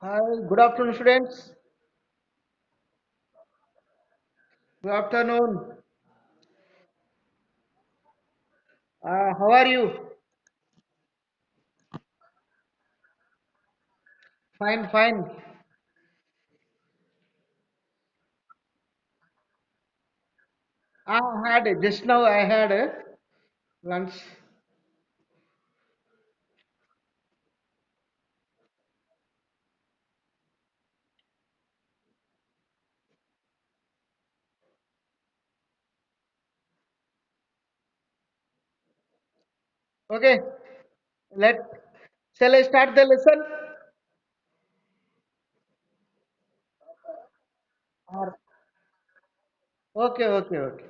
Hi, good afternoon, students. Good afternoon. How are you? Fine, fine. Just now I had lunch. Okay, let shall I start the lesson? Or- Okay, okay, okay.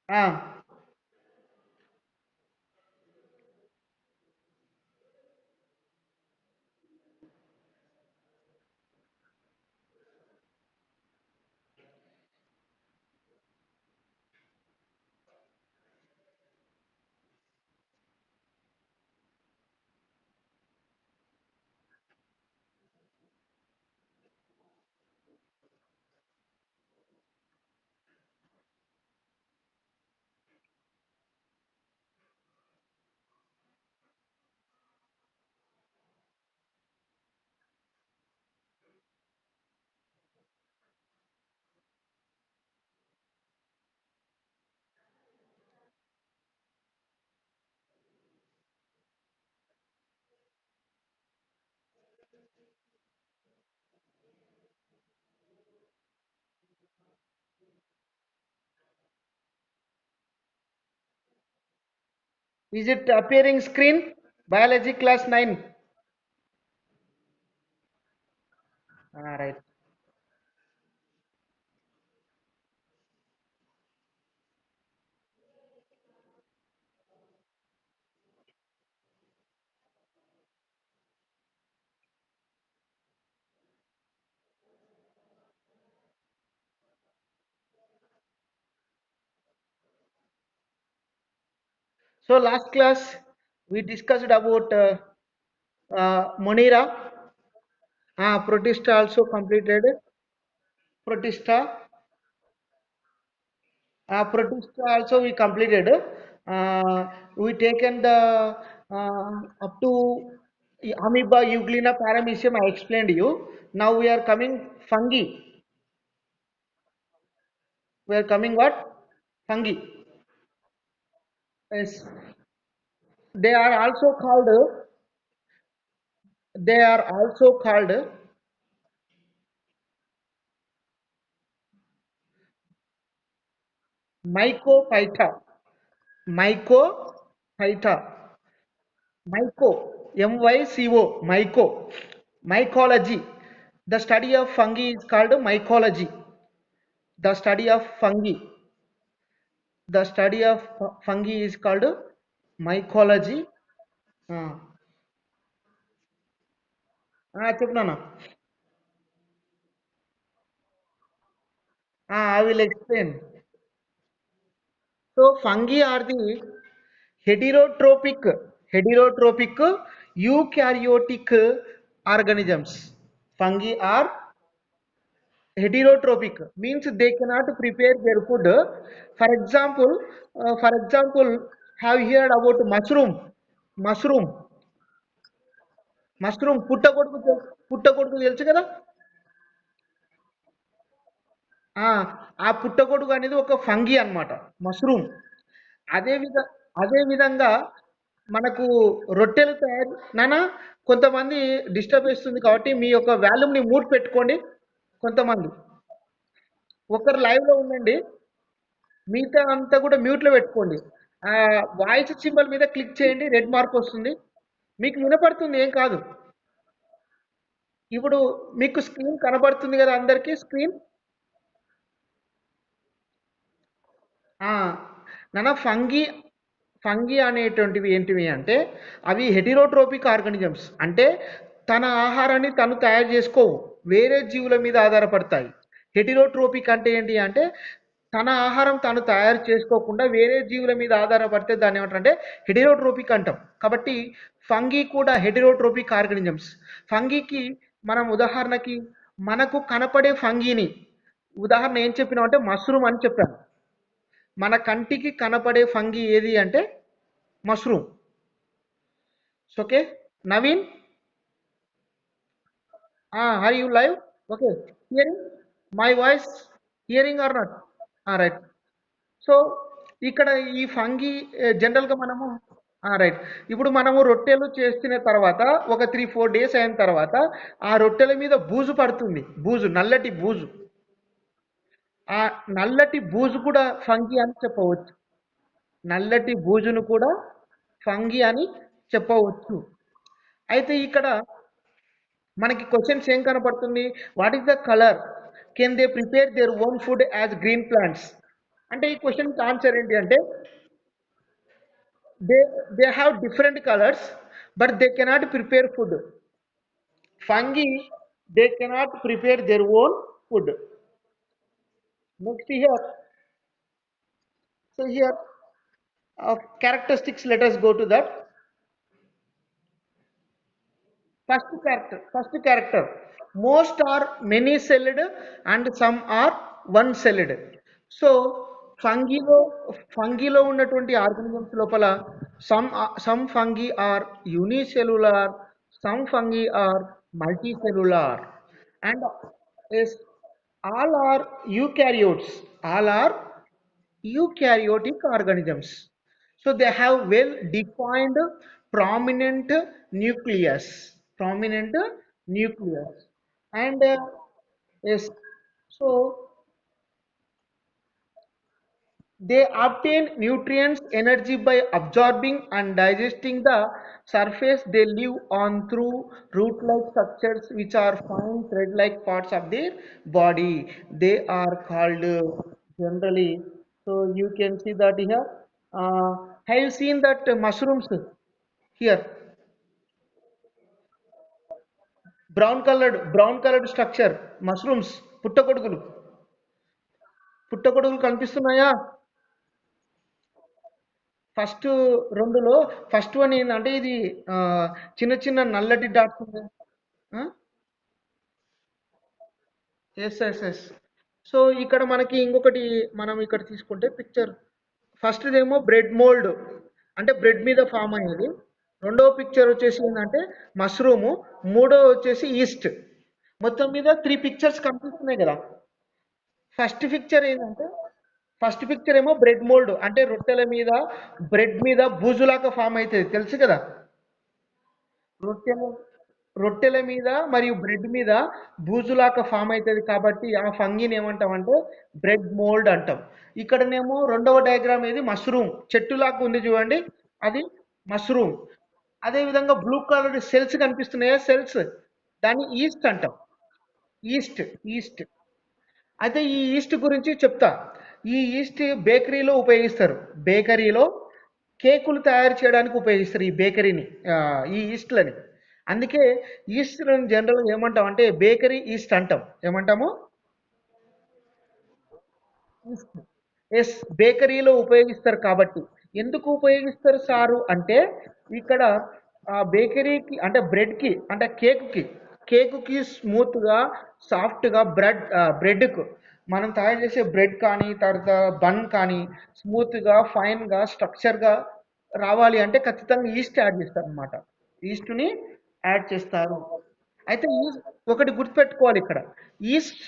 Ah, is it appearing screen? Biology class 9. Right. So last class we discussed about Monira. Protista also completed. Protista. Protista also we completed. We taken the up to amoeba, euglena, paramecium. I explained you. Now we are coming fungi. We are coming what? Fungi. Yes. They are also called. They are also called mycophyta. Mycophyta. Myco. MYCO. Myco. Mycology. The study of fungi is called mycology. The study of fungi. The study of fungi is called mycology. Ah, చెప్తున్నాను. I will explain. So fungi are the heterotrophic, heterotrophic eukaryotic organisms. Fungi are heterotrophic, means they cannot prepare their food. For example, have you heard about mushroom? Mushroom, mushroom, పుట్టగొడుగు తెలుసు కదా. ఆ ఆ పుట్టగొడుగు అనేది ఒక fungi అన్నమాట, mushroom. అదే విధ అదే విధంగా మనకు రొట్టెలు తయారు నానా. కొంతమంది డిస్టర్బ్ చేస్తుంది కాబట్టి మీ యొక్క వాల్యూమ్ని మూడ్ పెట్టుకోండి. కొంతమంది ఒకరు లైవ్ లో ఉండండి, మిగతా అంతా కూడా మ్యూట్ లో పెట్టుకోండి. ఆ వాయిస్ సింబల్ మీద క్లిక్ చేయండి, రెడ్ మార్క్ వస్తుంది, మీకు వినపడుతుంది, ఏం కాదు. ఇప్పుడు మీకు స్క్రీన్ కనబడుతుంది కదా అందరికీ స్క్రీన్. ఆ! నాన్న ఫంగి అనేటువంటివి ఏంటివి అంటే అవి హెటిరోట్రోపిక్ ఆర్గానిజమ్స్. అంటే తన ఆహారాన్ని తను తయారు చేసుకోవు. వేరే జీవుల మీద ఆధారపడతాయి. హెటిరోట్రోపిక్ అంటే ఏంటి అంటే తన ఆహారం తాను తయారు చేసుకోకుండా వేరే జీవుల మీద ఆధారపడితే దాన్ని ఏమంటారంటే హెటిరోట్రోపిక్ అంటాం. కాబట్టి ఫంగి కూడా హెటిరోట్రోపిక్ ఆర్గానిజమ్స్. ఫంగికి మనం ఉదాహరణకి మనకు కనపడే ఫంగిని ఉదాహరణ ఏం చెప్పినామంటే మష్రూమ్ అని చెప్పాను. మన కంటికి కనపడే ఫంగి ఏది అంటే mushroom. Okay. Naveen, are you live? Okay. Hearing my voice, hearing or not? Right. So ఇక్కడ ఈ ఫంగి జనరల్గా మనము రైట్. ఇప్పుడు మనము రొట్టెలు చేసిన తర్వాత ఒక 3-4 డేస్ అయిన తర్వాత ఆ రొట్టెల మీద బూజు పడుతుంది. బూజు, నల్లటి బూజు. ఆ నల్లటి బూజు కూడా ఫంగి అని చెప్పవచ్చు. నల్లటి బూజును కూడా ఫంగి అని చెప్పవచ్చు. అయితే ఇక్కడ మనకి క్వశ్చన్స్ ఏం కనపడుతుంది? What is the colour? Can they prepare their own food as green plants? అంటే ఈ క్వశ్చన్ ఆన్సర్ ఏంటి అంటే they they have different colors but they cannot prepare food. Fungi, they cannot prepare their own food. Next here, so here characteristics, let us go to that. First character, most are many celled and some are one celled. So ఫంగిలో ఫంగిలో ఉన్నటువంటి organisms లోపల some fungi are unicellular, some fungi are multicellular, and is all are eukaryotes. All are eukaryotic organisms. So they have well defined prominent nucleus. Prominent nucleus. And yes, so they obtain nutrients, energy by absorbing and digesting the surface they live on through root-like structures which are fine thread-like parts of their body. They are called generally. So you can see that here. Have you seen that mushrooms here? Brown colored structure. Mushrooms. పుట్టగొడుగులు. పుట్టగొడుగులు కనిపిస్తున్నాయా? First రెండులో first one ఏంటంటే ఇది ఆ, చిన్న చిన్న నల్లటి డాట్స్ ఉన్నాయి. Yes yes yes. సో ఇక్కడ మనకి ఇంకొకటి మనం ఇక్కడ తీసుకుంటే పిక్చర్ ఫస్ట్ ఏమో బ్రెడ్ మోల్డ్ అంటే బ్రెడ్ మీద ఫామ్ అయ్యేది. రెండవ పిక్చర్ వచ్చేసి ఏంటంటే మష్రూము. మూడో వచ్చేసి ఈస్ట్. మొత్తం మీద 3 పిక్చర్స్ కనిపిస్తున్నాయి కదా. ఫస్ట్ పిక్చర్ ఏంటంటే ఫస్ట్ పిక్చర్ ఏమో బ్రెడ్ మోల్డ్ అంటే రొట్టెల మీద బ్రెడ్ మీద బూజులాగా ఫామ్ అవుతుంది తెలుసు కదా. రొట్టెల రొట్టెల మీద మరియు బ్రెడ్ మీద బూజులాగా ఫామ్ అవుతుంది కాబట్టి ఆ ఫంగిని ఏమంటామంటే బ్రెడ్ మోల్డ్ అంటాం. ఇక్కడనేమో రెండవ డయాగ్రామ్ ఏది మష్రూమ్ చెట్టులాగా ఉంది చూడండి, అది మష్రూమ్. అదే విధంగా బ్లూ కలర్ సెల్స్ కనిపిస్తున్నాయా, సెల్స్, దాన్ని ఈస్ట్ అంటాం. East east. అయితే ఈ ఈస్ట్ గురించి చెప్తా. ఈ ఈస్ట్ బేకరీలో ఉపయోగిస్తారు. బేకరీలో కేకులు తయారు చేయడానికి ఉపయోగిస్తారు ఈ బేకరీని, ఈ ఈస్ట్లని. అందుకే ఈస్ట్లను జనరల్గా ఏమంటాం అంటే బేకరీ ఈస్ట్ అంటాం. ఏమంటాము? ఈస్ట్. ఎస్, బేకరీలో ఉపయోగిస్తారు కాబట్టి. ఎందుకు ఉపయోగిస్తారు సారు అంటే ఇక్కడ ఆ బేకరీకి అంటే బ్రెడ్కి అంటే కేకుకి స్మూత్గా సాఫ్ట్గా బ్రెడ్కు మనం తయారు చేసే బ్రెడ్ కానీ తర్వాత బన్ కానీ స్మూత్గా ఫైన్గా స్ట్రక్చర్గా రావాలి అంటే ఖచ్చితంగా ఈస్ట్ యాడ్ చేస్తారు అనమాట. ఈస్ట్ని యాడ్ చేస్తారు. అయితే ఒకటి గుర్తుపెట్టుకోవాలి ఇక్కడ. ఈస్ట్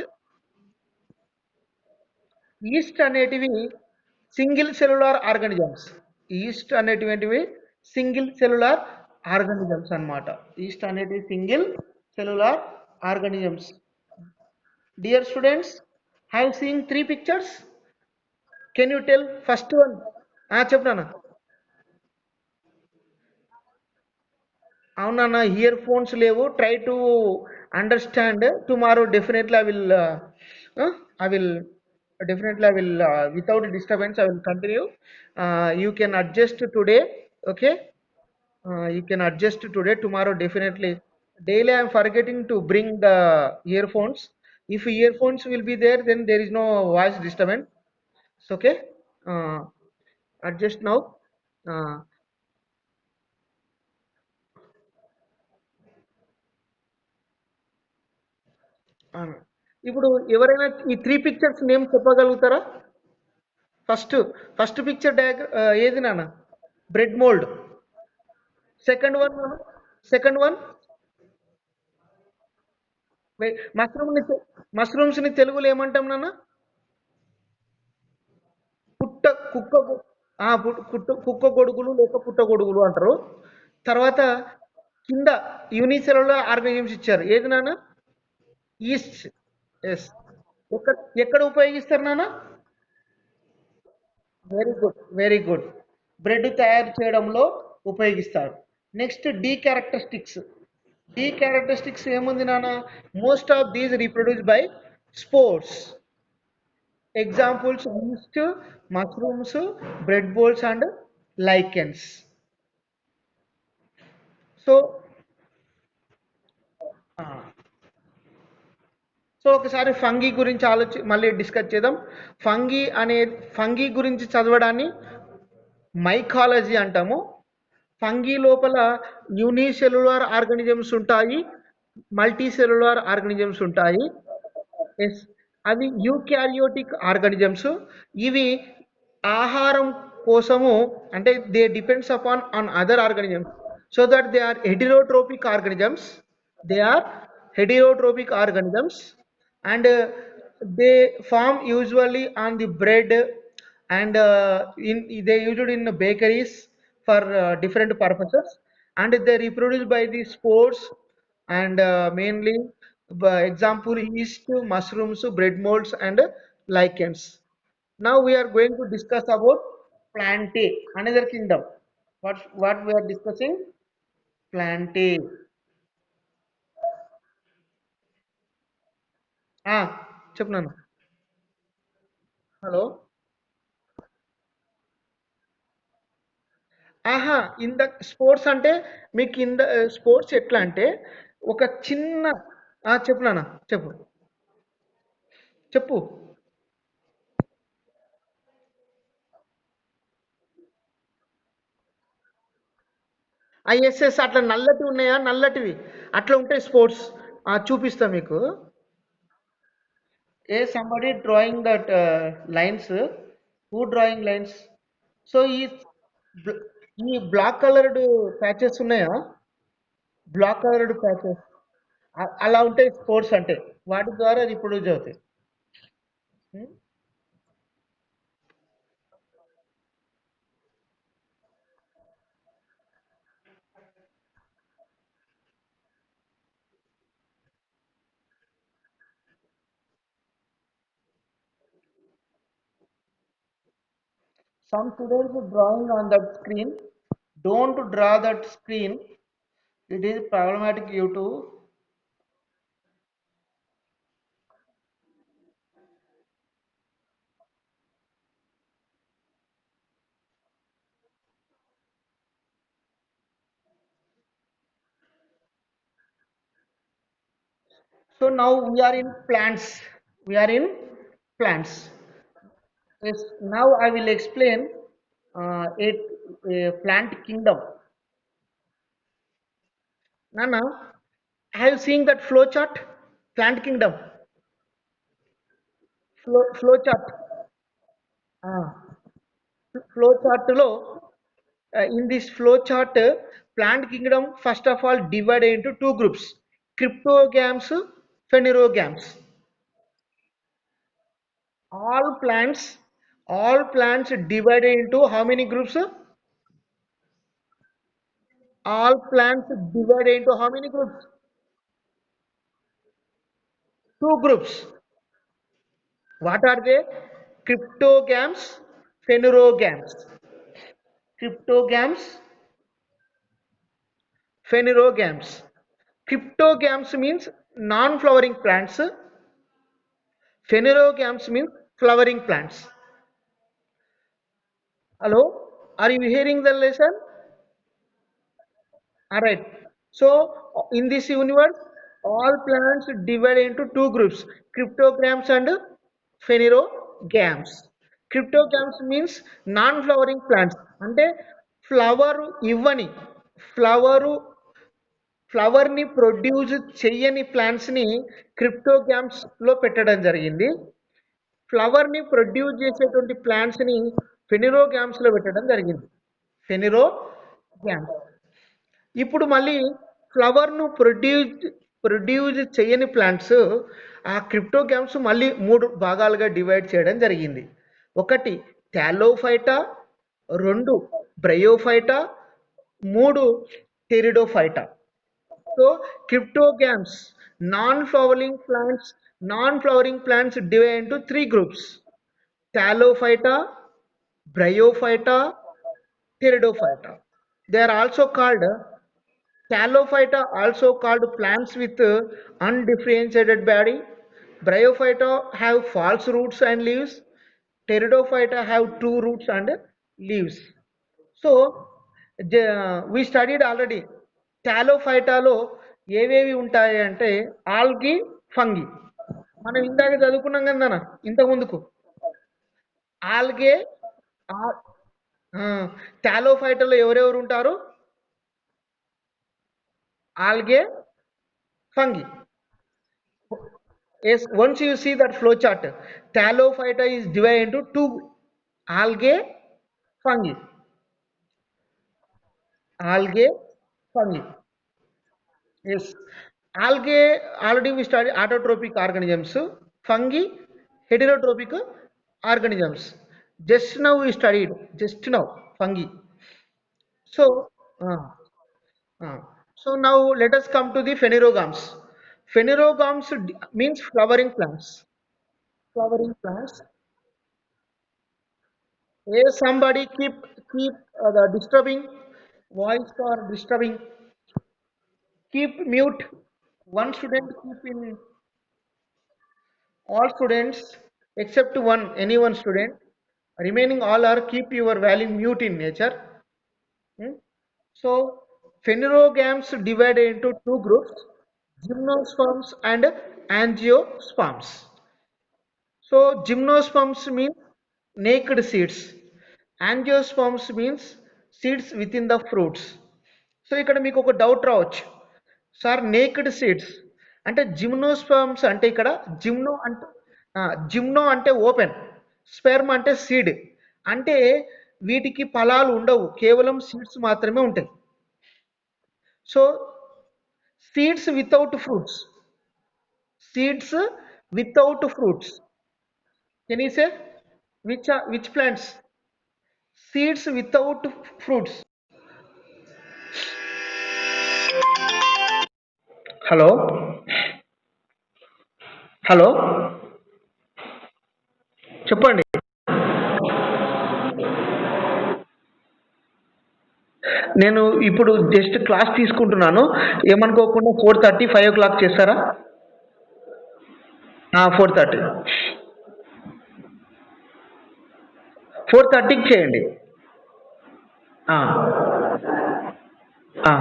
ఈస్ట్ అనేటివి సింగిల్ సెల్యులార్ ఆర్గానిజమ్స్. ఈస్ట్ అనేటివి సింగిల్ సెల్యులార్ ఆర్గానిజమ్స్ అన్నమాట. ఈస్ట్ అనేటివి single cellular organisms. Dear students, have seen 3 pictures. Can you tell first one? చెప్పనా? అవునన్నా ఇయర్ ఫోన్స్ లేవు. Try to understand. Tomorrow definitely I will definitely I will without disturbance I will continue. You can adjust today. Okay. You can adjust today. Tomorrow definitely. Daily I am forgetting to bring the earphones. If earphones will be there, then there is no voice disturbance. It's okay. Uh, Adjust now. Uh, అవును. ఇప్పుడు ఎవరైనా ఈ 3 pictures name చెప్పగలుగుతారా? First first picture ఏది నాన్న? Bread mould. Second one నాన్న? Second one మష్రూమ్ని మష్రూమ్స్ని తెలుగులో ఏమంటాం నాన్న? పుట్ట కుక్క కుక్క గొడుగులు లేక పుట్ట గొడుగులు అంటారు. తర్వాత కింద యూనిసెల్యులర్ ఆర్గానిజమ్స్ ఇచ్చారు. ఏది నాన్న? ఈస్ట్. ఎస్. ఎక్కడ ఎక్కడ ఉపయోగిస్తారు నాన్న? Very good, very good. Bread తయారు చేయడంలో ఉపయోగిస్తారు. Next the characteristics. The characteristics ఏముంది నాన్న? Most of these reproduce by spores. Examples yeast, mushrooms, bread బోల్స్ అండ్ లైకెన్స్. సో సో ఒకసారి ఫంగీ గురించి మళ్ళీ డిస్కస్ చేద్దాం. ఫంగీ అనే ఫంగీ గురించి చదవడాన్ని మైకాలజీ అంటాము. ఫంగీ లోపల యూనిసెల్యులార్ ఆర్గానిజమ్స్ ఉంటాయి, మల్టీ సెల్యులార్ ఆర్గానిజమ్స్ ఉంటాయి. ఎస్. అవి యూకారియోటిక్ ఆర్గానిజమ్స్. ఇవి ఆహారం కోసము, అంటే they depends upon on other organisms, so that they are heterotropic organisms. They are heterotropic organisms, and they form usually on the bread, and in they used in bakeries for different purposes, and they reproduce by the spores, and mainly example yeast, mushrooms, bread molds and lichens. Now we are going to discuss about plantae, another kingdom. What we are discussing? Plantae. చెప్పినాను. Hello. ఆహా! In the sports అంటే మీకు sports ఎట్లా అంటే ఒక చిన్న చెప్పు నాన్న. చెప్పు. చెప్పు. ఎస్ అట్లా నల్లటివి ఉన్నాయా? నల్లటివి అట్లా ఉంటాయి స్పోర్ట్స్. చూపిస్తా మీకు. Somebody drawing that lines. Who drawing lines? So బ్ల- ఈ బ్లాక్ కలర్డ్ ప్యాచెస్ ఉన్నాయా? బ్లాక్ కలర్డ్ ప్యాచెస్ అలా ఉంటాయి స్పోర్ట్స్ అంటే. వాటి ద్వారా రిప్రొడ్యూస్ అవుతాయి. Some students are drawing on that screen. Don't draw that screen. It is problematic you to. So now we are in plants. We are in plants. Yes. Now I will explain a plant kingdom. Nana, have you seen that flow chart? Plant kingdom. Flow chart. Flow chart lo, in this flow chart, plant kingdom first of all divided into two groups: cryptogams, phanerogams. All plants, all plants divided into how many groups? All plants divided into how many groups? Two groups. What are they? Cryptogams, phanerogams. Cryptogams, phanerogams. Cryptogams means non-flowering plants. Phanerogams means flowering plants. Hello, are you hearing the lesson? All right. So in this universe, all plants divide into two groups: cryptograms and phanerogams. Cryptogams means non-flowering plants. అంటే flower ఇవ్వని flower ఫ్లవర్ని produce చెయ్యని ప్లాంట్స్ని cryptogams లో పెట్టడం జరిగింది. ఫ్లవర్ని produce చేసేటువంటి ప్లాంట్స్ని ఫెనిరోగ్యామ్స్ లో పెట్టడం జరిగింది. ఫెనిరోగ్యామ్స్. ఇప్పుడు మళ్ళీ ఫ్లవర్ను ప్రొడ్యూస్ చేయని ప్లాంట్స్ ఆ క్రిప్టోగ్యామ్స్ మళ్ళీ మూడు భాగాలుగా డివైడ్ చేయడం జరిగింది. ఒకటి టాలోఫైటా, రెండు బ్రయోఫైటా, మూడు Pteridophyta. So cryptogams, non-flowering plants divide into three groups: Talophyta, Bryophyta, Pteridophyta. They are also called Talophyta, also called plants with undifferentiated body. Bryophyta have false roots and leaves. Pteridophyta have true roots and leaves. So we studied already టాలోఫైటాలో ఏవేవి ఉంటాయి అంటే algae, fungi. మనం ఇందాక చదువుకున్నాం కదా ఇంతకు ముందుకు. ఆల్గే, టాలోఫైటాలో ఎవరెవరు ఉంటారు? Algae, fungi. Yes, once you see that flow chart, Talophyta is divided into two: algae, fungi. Algae, fungi. Yes. Algae, already we studied autotrophic organisms. Fungi, heterotrophic organisms. Just now we studied, just now, fungi. So, uh, uh, so now let us come to the phanerogams. Phanerogams means flowering plants. Flowering plants. Yes, somebody keep the disturbing voice or disturbing. Keep mute. One student keep in all students except one, any one student. Remaining all are keep your value mute in nature. Hmm? So phanerogams divided into two groups: gymnosperms and angiosperms. So gymnosperms means naked seeds. Angiosperms means seeds within the fruits. So ఇక్కడ మీకు ఒక doubt రావచ్చు, sir naked seeds అంటే gymnosperms అంటే ఇక్కడ జిమ్నో అంటే open, sperm అంటే seed. అంటే వీటికి ఫలాలు ఉండవు, కేవలం సీడ్స్ మాత్రమే ఉంటాయి. So seeds without fruits, seeds without fruits. Can you say which plants? Seeds without fruits. Hello, hello, చెప్పండి. నేను ఇప్పుడు జస్ట్ క్లాస్ తీసుకుంటున్నాను, ఏమనుకోకుండా 4:30 5 o'clock చేస్తారా? 4:30, 4:30కి చేయండి. ఆ, ఆ.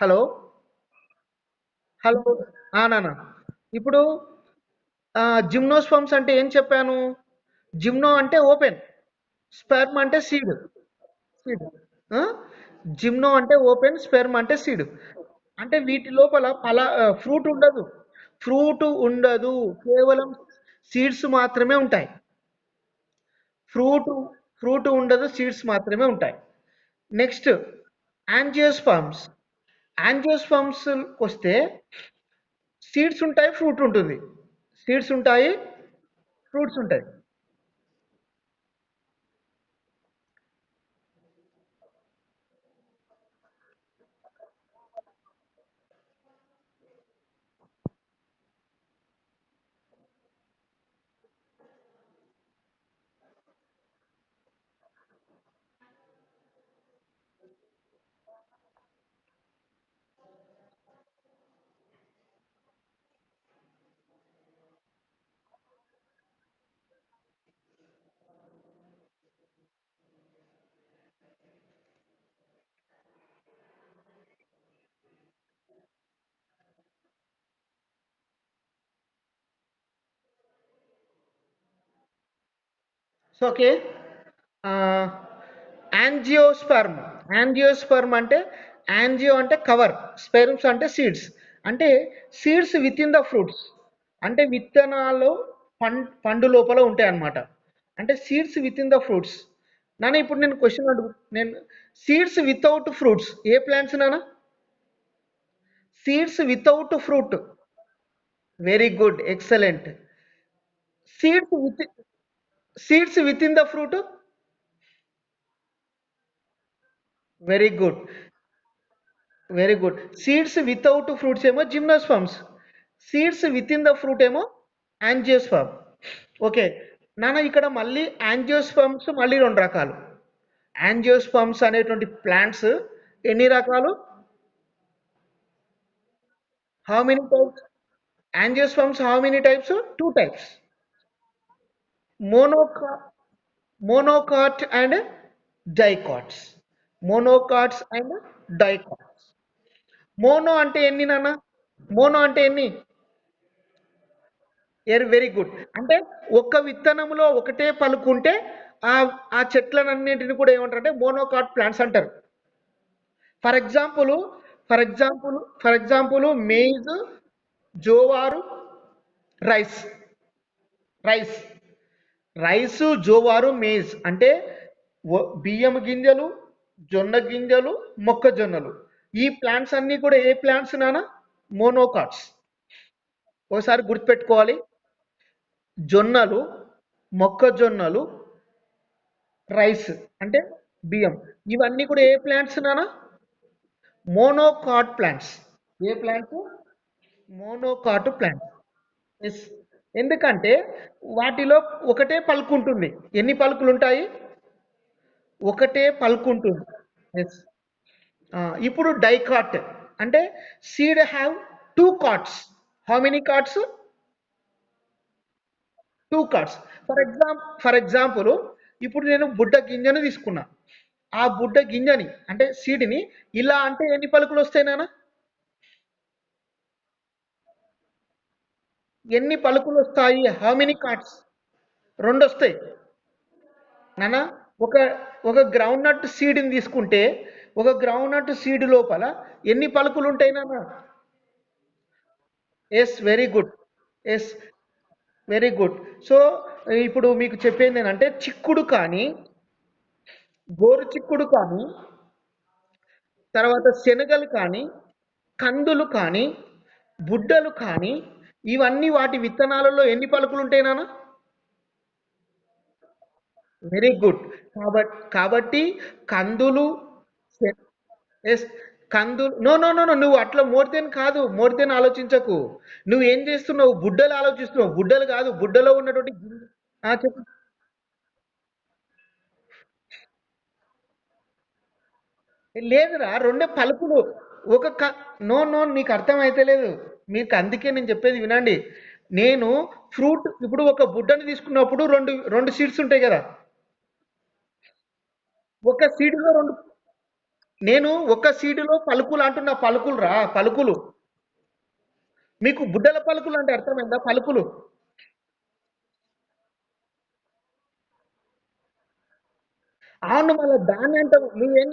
హలో, హలో, నాన్న. ఇప్పుడు జిమ్నోస్పమ్స్ అంటే ఏం చెప్పాను? జిమ్నో అంటే ఓపెన్, స్పెర్మ్ అంటే సీడ్. సీడ్. జిమ్నో అంటే ఓపెన్, స్పెర్మ్ అంటే సీడ్. అంటే వీటి లోపల ఫ్రూట్ ఉండదు, ఫ్రూట్ ఉండదు, కేవలం సీడ్స్ మాత్రమే ఉంటాయి. ఫ్రూట్ ఫ్రూట్ ఉండదు, సీడ్స్ మాత్రమే ఉంటాయి. Next angiosperms. యాంజియోస్పర్మ్స్ వస్తే సీడ్స్ ఉంటాయి, ఫ్రూట్ ఉంటుంది. సీడ్స్ ఉంటాయి, ఫ్రూట్స్ ఉంటాయి. ఓకే. యాంజియోస్పర్మ్. యాంజియోస్పర్మ్ అంటే, యాంజియో అంటే కవర్, స్పెర్మ్స్ అంటే సీడ్స్. అంటే seeds within the fruits. అంటే విత్తనాలు పండు లోపల ఉంటాయి అన్నమాట. అంటే seeds within the fruits. నాన్న ఇప్పుడు నేను క్వశ్చన్ అడుగు, నేను సీడ్స్ వితౌట్ ఫ్రూట్స్ ఏ ప్లాంట్స్ నాన్న? Seeds without fruit. Very good, excellent. Seeds with seeds within the fruit. Very good, very good. Seeds without fruits ఏమో gymnosperms, seeds within the fruit ఏమో angiosperm. Okay నాన్న, ఇక్కడ మళ్ళీ angiosperms మళ్ళీ రెండు రకాలు. Angiosperms అనేటువంటి ప్లాంట్స్ ఎన్ని రకాలు? How many types? Angiosperms how many types? Two types. మోనోకా monocot and dicots. Monocots and dicots. Mono అంటే ఎన్ని నాన్న? మోనో అంటే ఎన్ని? Very good. అంటే ఒక్క విత్తనంలో ఒకటే పలుకుంటే ఆ ఆ చెట్లనన్నింటిని కూడా ఏమంటారంటే మోనోకాట్ ప్లాంట్స్ అంటారు. For example, for example maize, jowar, rice. Rice rice, jowar, maize అంటే బియ్యం గింజలు, జొన్న గింజలు, మొక్కజొన్నలు. ఈ ప్లాంట్స్ అన్ని కూడా ఏ ప్లాంట్స్ నానా? మోనోకాట్స్. ఒకసారి గుర్తుపెట్టుకోవాలి. జొన్నలు, మొక్కజొన్నలు, రైస్ అంటే బియ్యం, ఇవన్నీ కూడా ఏ ప్లాంట్స్ నానా? Monocot plants. ఏ ప్లాంట్స్? Monocot plants. ఎస్. ఎందుకంటే వాటిలో ఒకటే పలుకు ఉంటుంది. ఎన్ని పలుకులు ఉంటాయి? ఒకటే పలుకు ఉంటుంది. ఎస్. ఇప్పుడు డైకాట్ అంటే seed have two cards. How many cards? Two cards. For example ఇప్పుడు నేను బుడ్డ గింజను తీసుకున్నా. ఆ బుడ్డ గింజని అంటే సీడ్ని ఇలా అంటే ఎన్ని పలుకులు వస్తాయి నాన్న? ఎన్ని పలుకులు వస్తాయి? How many cards? రెండు వస్తాయి నాన్న. ఒక ఒక గ్రౌండ్ నట్ సీడ్ని తీసుకుంటే ఒక గ్రౌండ్ నట్ సీడ్ లోపల ఎన్ని పలుకులు ఉంటాయి నాన్న? Yes, very good. Yes, very good. So ఇప్పుడు మీకు చెప్పేది ఏంటంటే చిక్కుడు కానీ, గోరు చిక్కుడు కానీ, తర్వాత శనగలు కానీ, కందులు కానీ, బుడ్డలు కానీ, ఇవన్నీ వాటి విత్తనాలలో ఎన్ని పలుకులు ఉంటాయి నాన్న? Very good. కాబట్టి కందులు, ఎస్, కందులు. నో నో నో నో, నువ్వు అట్లా మోర్ దెన్ కాదు, మోర్ దెన్ ఆలోచించకు. నువ్వు ఏం చేస్తున్నావు? బుడ్డలు ఆలోచిస్తున్నావు. బుడ్డలు కాదు, బుడ్డలో ఉన్నటువంటి చెప్పు. లేదురా, రెండే పలుకులు. ఒక నో నో, నీకు అర్థం అయితే లేదు. మీకు అందుకే నేను చెప్పేది వినండి. నేను ఫ్రూట్ ఇప్పుడు ఒక బుడ్డని తీసుకున్నప్పుడు రెండు రెండు సీడ్స్ ఉంటాయి కదా. ఒక సీడులో రెండు. నేను ఒక సీడులో పలుకులు అంటున్నా, పలుకులు రా, పలుకులు. మీకు బుడ్డల పలుకులు అంటే అర్థమైందా? పలుకులు. అవును, మళ్ళీ దాన్ని అంటావు. నువ్వేం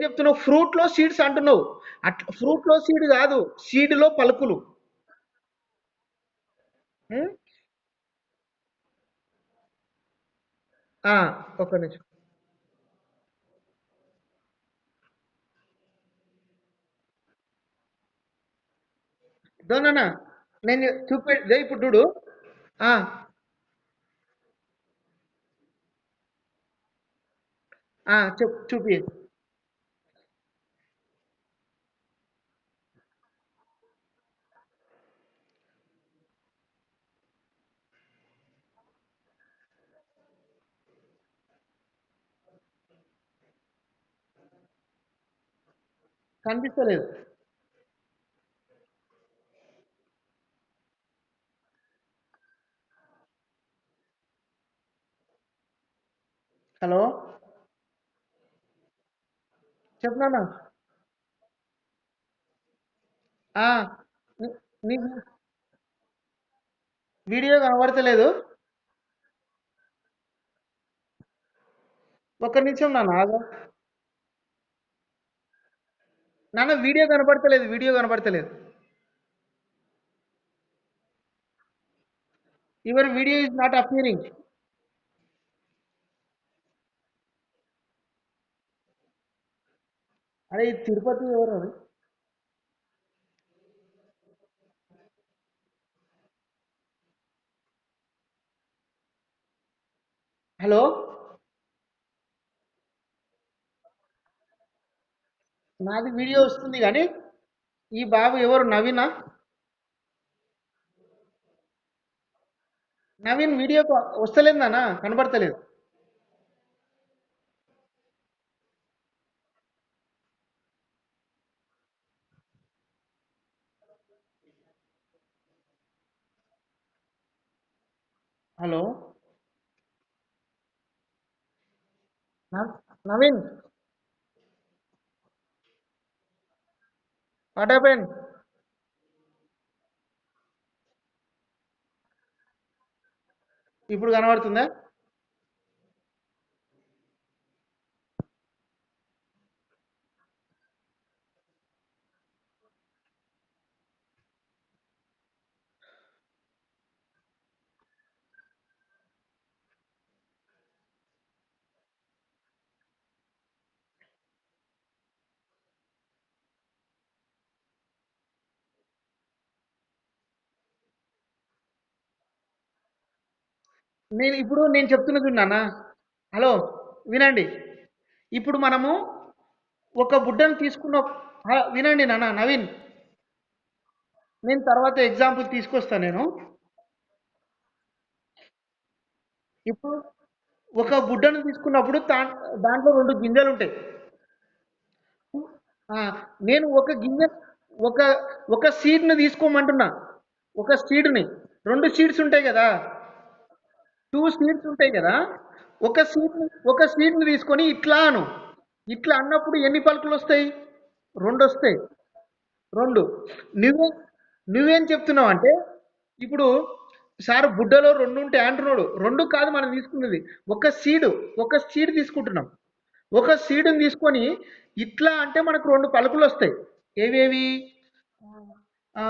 చెప్తున్నావు, ఫ్రూట్ లో సీడ్స్ అంటున్నావు. అట్లా ఫ్రూట్ లో సీడ్ కాదు, సీడ్ లో పలుకులు. ఉం? ఆ, ఒక నిమిషం. దోననా, నేను ఇప్పుడు చూడు. ఆ, చూపి. కనిపిస్తలేదు. హలో, చెప్తున్నానా? ఆ, నీకు వీడియో కనబడతలేదు. ఒక్క నిమిషం నాన్న నాన్న వీడియో కనపడతలేదు, వీడియో కనపడతలేదు. Your video is not appearing. అరే ఈ తిరుపతి ఎవరు అది? హలో, నాది వీడియో వస్తుంది కానీ ఈ బాబు ఎవరు, నవీనా? నవీన్ వీడియో వస్తలేదు నాన్న, కనబడతలేదు. Hello, Naveen, what happen? ఇప్పుడు కనబడుతుందా? నేను చెప్తున్నా చూడన్నా. హలో, వినండి. ఇప్పుడు మనము ఒక బుడ్డను తీసుకున్న, వినండి నాన్న నవీన్. నేను తర్వాత ఎగ్జాంపుల్ తీసుకొస్తాను నేను. ఇప్పుడు ఒక బుడ్డను తీసుకున్నప్పుడు దాంట్లో రెండు గింజలు ఉంటాయి. ఆ, నేను ఒక గింజ, ఒక ఒక సీడ్ని తీసుకోమంటున్నా. ఒక సీడ్ని, రెండు సీడ్స్ ఉంటాయి కదా, టూ సీడ్స్ ఉంటాయి కదా. ఒక సీడ్ని తీసుకొని ఇట్లా అను. ఇట్లా అన్నప్పుడు ఎన్ని పలుకులు వస్తాయి? రెండు వస్తాయి. రెండు. నువ్వే నువ్వేం చెప్తున్నావు అంటే, ఇప్పుడు సార్ బుడ్డలో రెండు ఉంటాయి అంటున్నాడు. రెండు కాదు మనం తీసుకున్నది, ఒక సీడు, ఒక సీడ్ తీసుకుంటున్నాం. ఒక సీడుని తీసుకొని ఇట్లా అంటే మనకు రెండు పలుకులు వస్తాయి. ఏవేవి? ఆ,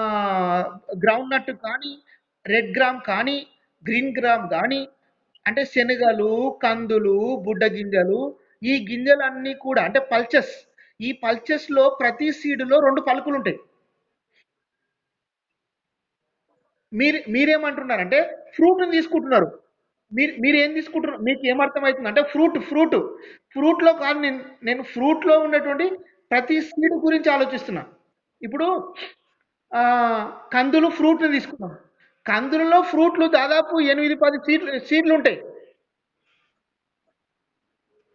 గ్రౌండ్ నట్ కానీ, రెడ్ గ్రామ్ కానీ, గ్రీన్ గ్రామ్ కానీ, అంటే శనగలు, కందులు, బుడ్డ గింజలు, ఈ గింజలన్నీ కూడా అంటే పల్చెస్. ఈ పల్చెస్ లో ప్రతి సీడులో రెండు పలుకులు ఉంటాయి. మీరేమంటున్నారంటే ఫ్రూట్ని తీసుకుంటున్నారు. మీరు ఏం తీసుకుంటున్నారు? మీకు ఏమర్థమవుతుంది అంటే ఫ్రూట్లో కాదు. నేను ఫ్రూట్లో ఉన్నటువంటి ప్రతి సీడ్ గురించి ఆలోచిస్తున్నా. ఇప్పుడు ఆ, కందులు ఫ్రూట్ని తీసుకున్నాం. కందులలో ఫ్రూట్లు దాదాపు 8-10 సీడ్లు ఉంటాయి.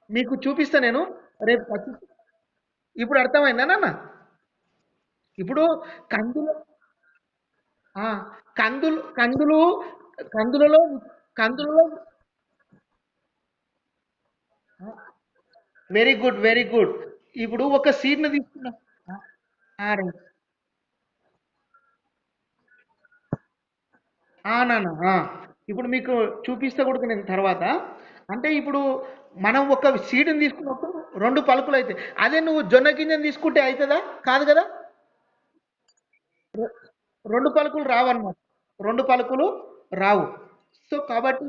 మీకు చూపిస్తా నేను రేపు ఇప్పుడు అర్థమైందా నాన్న? ఇప్పుడు కందులు, ఆ, కందులలో కందులలో వెరీ గుడ్, వెరీ గుడ్. ఇప్పుడు ఒక సీడ్ని తీసుకున్నాం. రైట్. నాన్న, ఇప్పుడు మీకు చూపిస్తే కూడా నేను తర్వాత. అంటే ఇప్పుడు మనం ఒక సీడ్ని తీసుకున్నప్పుడు రెండు పలుకులు అవుతాయి. అదే నువ్వు జొన్న గింజను తీసుకుంటే అవుతుందా? కాదు కదా. రె- రెండు పలుకులు రావన్నమాట. రెండు పలుకులు రావు. సో కాబట్టి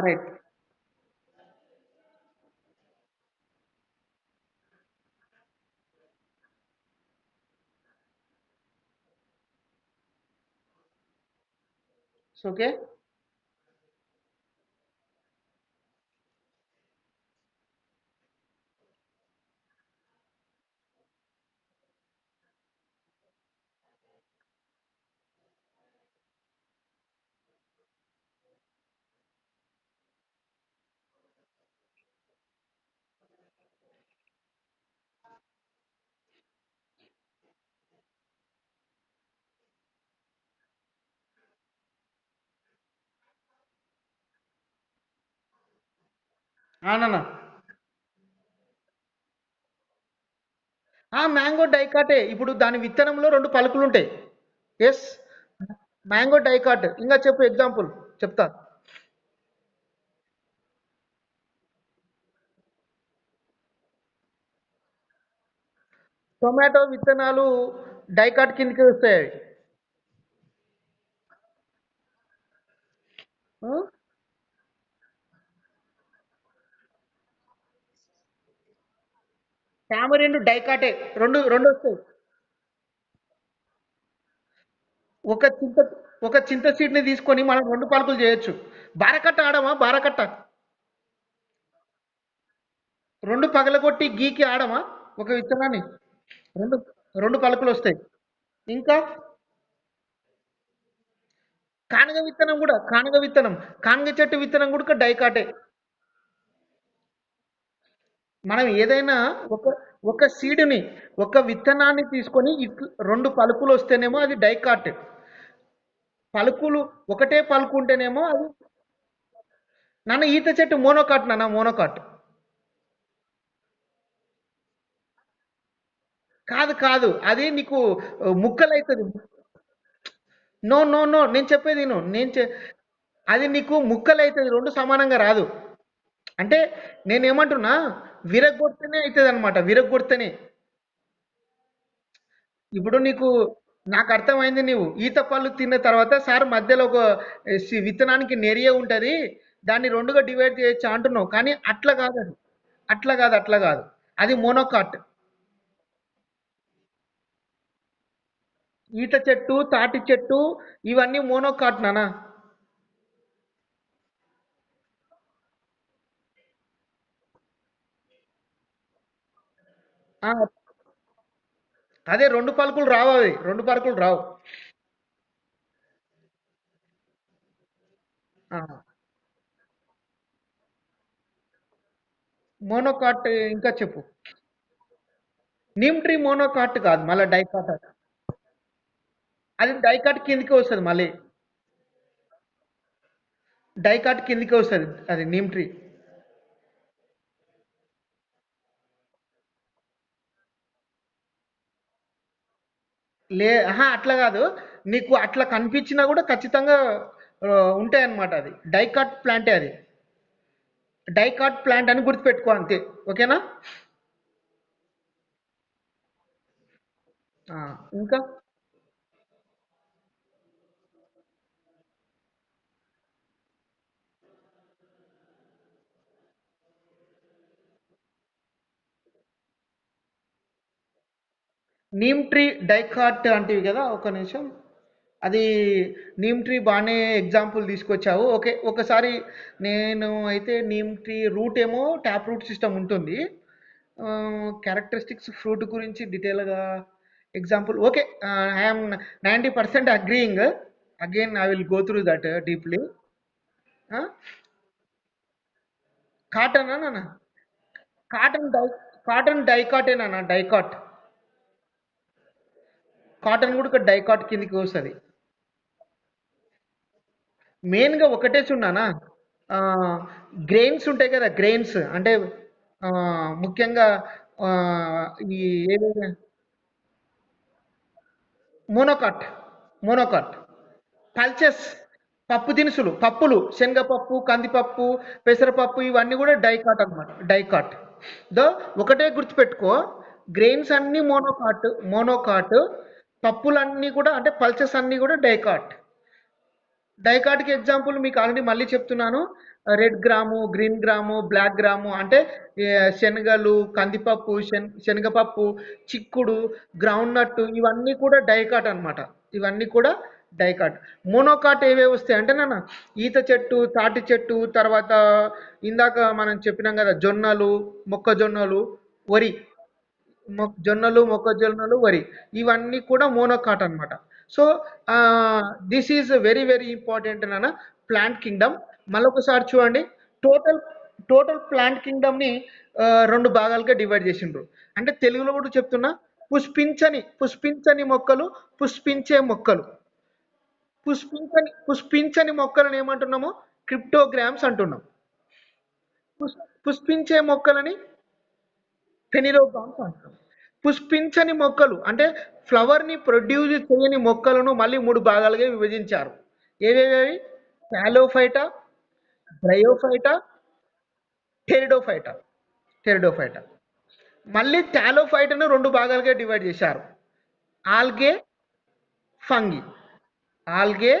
రైట్. ఓకే. నాన్న, మ్యాంగో డైకాటే. ఇప్పుడు దాని విత్తనంలో రెండు పలుకులు ఉంటాయి. Yes, mango dicot. ఇంకా చెప్పు, ఎగ్జాంపుల్ చెప్తా. టొమాటో విత్తనాలు డైకాట్ కిందకి వస్తాయి అవి. ఆ? టామరిండ్ డైకాటే, రెండు రెండు వస్తాయి. ఒక చింత ఒక చింత సీడ్ని తీసుకొని మనం రెండు పలుకులు చేయొచ్చు. బారకట్ట ఆడమా, బారకట్ట రెండు పగలగొట్టి గీకి ఆడమా ఒక విత్తనాన్ని. రెండు రెండు పలుకులు వస్తాయి. ఇంకా కానగ విత్తనం కూడా, కానగ విత్తనం, కానగ చెట్టు విత్తనం కూడా డైకాటే. మనం ఏదైనా ఒక ఒక సీడుని, ఒక విత్తనాన్ని తీసుకొని రెండు పలుకులు వస్తేనేమో అది డైకాట్. పలుకులు ఒకటే పలుకు ఉంటేనేమో అది. నాన్న ఈత చెట్టు మోనోకాట్, నాన్న మోనోకాట్. కాదు కాదు, అది నీకు ముక్కలైతుంది. నో నో నో, నేను చెప్పేది విను. అది నీకు ముక్కలైతుంది, రెండు సమానంగా రాదు. అంటే నేనేమంటున్నా, విరగొడితేనే అవుతుంది అనమాట, విరగొడితేనే. ఇప్పుడు నీకు, నాకు అర్థమైంది. నీవు ఈత పళ్ళు తిన్న తర్వాత సార్ మధ్యలో ఒక విత్తనానికి నెరియ ఉంటది, దాన్ని రెండుగా డివైడ్ చేయొచ్చు అంటున్నావు, కానీ అట్లా కాదు అది. అట్లా కాదు అది మోనోకాట్. ఈత చెట్టు, తాటి చెట్టు, ఇవన్నీ మోనోకాట్ నానా. ఆ, అదే రెండు పలుకులు రావు, అవి రెండు పలుకులు రావు. ఆ, మోనోకాట్ ఇంకా చెప్పు. నీమ్ ట్రీ మోనోకాట్ కాదు, మళ్ళీ డైకాట్ అది. అది డైకాట్ కిందకి వస్తుంది మళ్ళీ. డైకాట్ కిందకి వస్తుంది అది నీమ్ ట్రీ. ఆహా, అట్లా కాదు. నీకు అట్లా కనిపించినా కూడా ఖచ్చితంగా ఉంటాయి అన్నమాట. అది డైకాట్ ప్లాంటే అది. డైకాట్ ప్లాంట్ అని గుర్తుపెట్టుకో అంతే. ఓకేనా? ఆ, ఇంకా నీమ్ ట్రీ డైకాట్ అంటివి కదా, ఒక నిమిషం. అది నీమ్ ట్రీ బాగానే ఎగ్జాంపుల్ తీసుకొచ్చావు. ఓకే, ఒకసారి నేను అయితే నీమ్ ట్రీ రూట్ ఏమో ట్యాప్ రూట్ సిస్టమ్ ఉంటుంది. క్యారెక్టరిస్టిక్స్ ఫ్రూట్ గురించి డీటెయిల్గా example. Okay, I'm 90% agreeing. Again I will go through that deeply. Cotton నాన్న, కాటన్ డై కాటన్ డైకాటేనా డైకాట్. కాటన్ కూడా డైకాట్ కిందకి వస్తుంది. మెయిన్గా ఒకటే చూడనా, గ్రెయిన్స్ ఉంటాయి కదా, గ్రెయిన్స్ అంటే ఆ, ముఖ్యంగా ఆ, ఈ ఏదైనా మోనోకాట్. మోనోకాట్ పల్చెస్, పప్పు దినుసులు, పప్పులు, శనగపప్పు, కందిపప్పు, పెసరపప్పు, ఇవన్నీ కూడా డైకాట్ అన్నమాట, డైకాట్. దో ఒకటే గుర్తుపెట్టుకో, గ్రెయిన్స్ అన్నీ మోనోకాట్. మోనోకాట్ పప్పులన్నీ కూడా, అంటే పల్చెస్ అన్నీ కూడా డైకాట్. డైకాట్కి ఎగ్జాంపుల్ మీకు ఆల్రెడీ మళ్ళీ చెప్తున్నాను. Red gram, green gram, black gram, అంటే శనగలు, కందిపప్పు, శనగపప్పు, చిక్కుడు, గ్రౌండ్ నట్, ఇవన్నీ కూడా డైకాట్ అన్నమాట. ఇవన్నీ కూడా డైకాట్. మోనోకాట్ ఏవేవి వస్తాయి అంటే నాన్న, ఈత చెట్టు, తాటి చెట్టు, తర్వాత ఇందాక మనం చెప్పినాం కదా, జొన్నలు, మొక్కజొన్నలు, వరి. జొన్నలు, మొక్కజొన్నలు, వరి, ఇవన్నీ కూడా మోనోకాట్ అన్నమాట. So this is very very important నాన్న, ప్లాంట్ కింగ్డమ్. మళ్ళొకసారి చూడండి. టోటల్ టోటల్ ప్లాంట్ కింగ్డమ్ని రెండు భాగాలుగా డివైడ్ చేసిండ్రు. అంటే తెలుగులో కూడా చెప్తున్నా, పుష్పించని మొక్కలు, పుష్పించే మొక్కలు. పుష్పించని మొక్కలను ఏమంటున్నాము? క్రిప్టోగ్రామ్స్ అంటున్నాం. పుష్పించే మొక్కలని ఫెనిలోగామ్స్ అంటాం. పుష్పించని మొక్కలు అంటే ఫ్లవర్ని ప్రొడ్యూస్ చేయని మొక్కలను మళ్ళీ మూడు భాగాలుగా విభజించారు. ఏవేవి? Thallophyta, bryophyta, pteridophyta. టెరిడోఫైటా. మళ్ళీ టాలోఫైట్ను రెండు భాగాలుగా డివైడ్ చేశారు. Algae, fungi. Algae,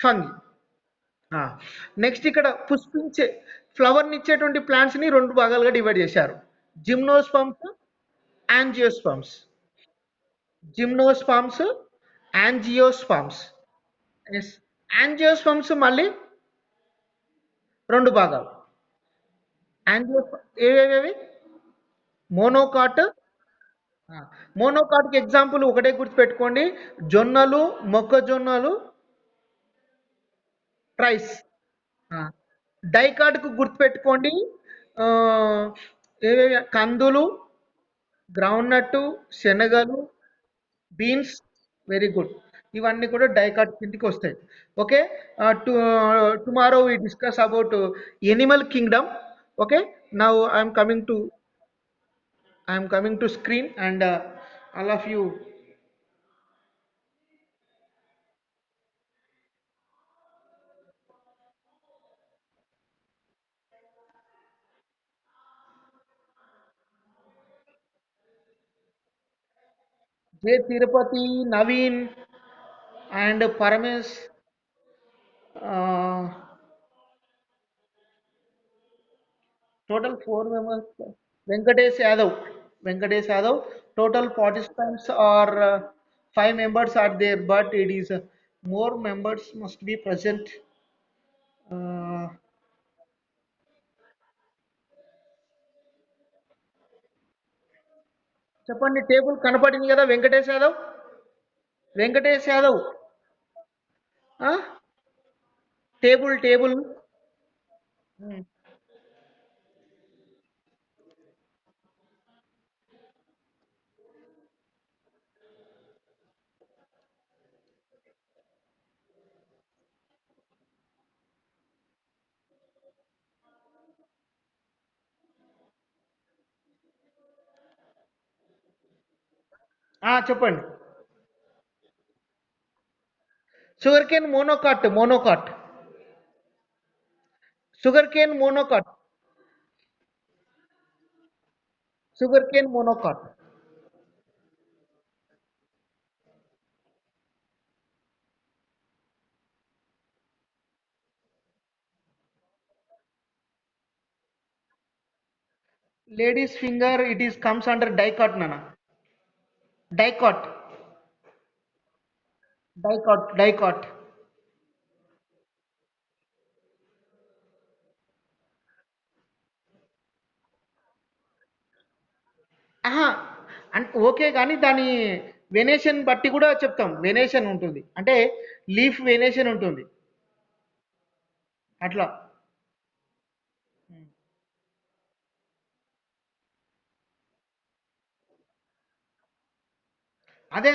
fungi. Next ఇక్కడ పుష్పించే ఫ్లవర్ని ఇచ్చేటువంటి ప్లాంట్స్ని రెండు భాగాలుగా డివైడ్ చేశారు. Gymnosperms, angiosperms. Gymnosperms, angiosperms. Yes. Angiosperms మళ్ళీ రెండు భాగాలు. యాంజియోస్ ఏవేవి? మోనోకాట్. మోనోకాట్కి ఎగ్జాంపుల్ ఒకటే గుర్తుపెట్టుకోండి, జొన్నలు, మొక్కజొన్నలు, రైస్. డైకాట్కు గుర్తుపెట్టుకోండి, ఆ, ఏవేవి? కందులు, గ్రౌండ్నట్, శనగలు, బీన్స్. Very good. ఇవన్నీ కూడా డైకాట్ కిందికి వస్తాయి. Okay. Tomorrow we discuss about animal kingdom. Okay. Now I'm coming to screen and all of you. J. Tirupati, Naveen, and Paramesh. Uh, Total four members. Venkatesh Yadav. Venkatesh Yadav. Total participants are five members are there, but it is more members must be present. Uh, చెప్పండి, table కనపడింది కదా? Venkatesh Yadav. Venkatesh Yadav. Table table. చెప్పండి. Sugar cane monocot. Monocot. Sugar cane monocot. Sugar cane monocot. Lady's finger, it is comes under dicot, nana. Dicot. Dicot. Dicot. ఆహా! Okay గానీ దాని venation బట్టి కూడా చెప్తాం. వెనేషన్ ఉంటుంది. అంటే లీఫ్ వెనేషన్ ఉంటుంది. అట్లా. అదే.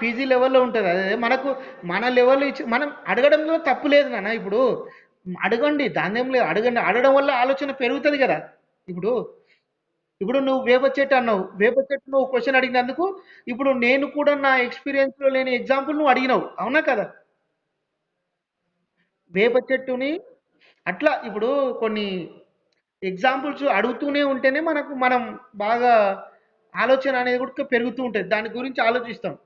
పీజీ లెవెల్‌లో ఉంటది. అదే మనకు మన లెవెల్ ఇచ్చి మనం అడగడంలో తప్పు లేదు నాన్న. ఇప్పుడు అడగండి. దానిదేం లేదు. అడగండి. అడగడం వల్ల ఆలోచన పెరుగుతది గదా! ఇప్పుడు ఇప్పుడు నువ్వు వేప చెట్టు అన్నావు. వేప చెట్టు నువ్వు క్వెషన్ అడిగినందుకు ఇప్పుడు నేను కూడా నా ఎక్స్‌పీరియన్స్‌లో లేని ఎగ్జాంపుల్ నువ్వు అడిగినావు. అవునా కదా? వేప చెట్టుని అట్లా ఇప్పుడు కొన్ని ఎగ్జాంపుల్స్ అడుగుతూనే ఉంటేనే మనం బాగా ఆలోచన అనేది కూడా పెరుగుతూ ఉంటుంది. దాని గురించి ఆలోచిస్తాం.